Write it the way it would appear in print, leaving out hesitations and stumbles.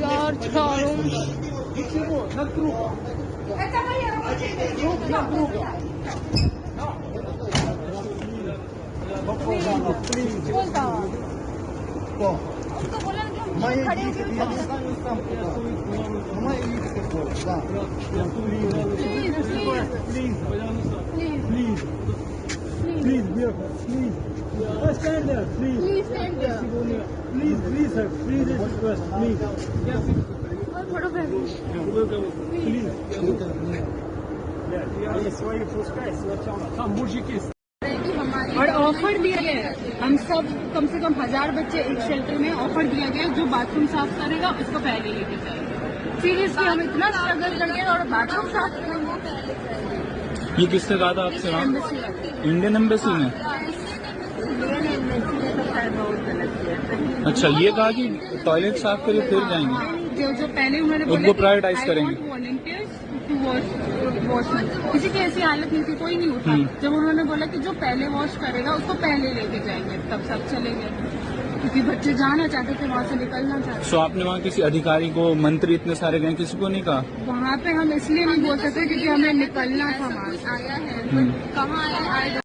Яр, чаром. Ничего, над другом. Это моя рабочая Друг над другом. उसको बोला ना कि हम खड़े होकर भी बात Please, dear, please. Stand there, please. Please stand there. Please, sir. Please, request, please. और थोड़ा बैठो Please. Они свои пускай сначала. Там мужики. और ऑफर दिया गया है, हम सब कम से कम 1000 बच्चे एक शेल्टर में ऑफर दिया गया है, जो बाथरूम साफ करेगा उसको पहले लेके जाएगा। सीरियसली हम इतना स्ट्रगल करके और बाथरूम साफ करेंगे। ये किसने कहा था आपसे वहाँ? इंडियन एम्बेसी में। अच्छा, ये कहा कि टॉयलेट साफ करिए फिर जाएंगे। जो पहले उन्होंने उनको प्रायोरिटाइज करेंगे। किसी की ऐसी हालत नहीं थी, कोई नहीं उठा। जब उन्होंने बोला कि जो पहले वॉश करेगा उसको पहले लेके जाएंगे, तब सब चले गए, क्योंकि बच्चे जाना चाहते थे, वहाँ से निकलना चाहते थे। सो आपने वहाँ किसी अधिकारी को, मंत्री इतने सारे गए, किसी को नहीं कहा? वहाँ पे हम इसलिए नहीं बोल सकते क्योंकि हमें निकलना था वहाँ से। आया है, कहाँ आया है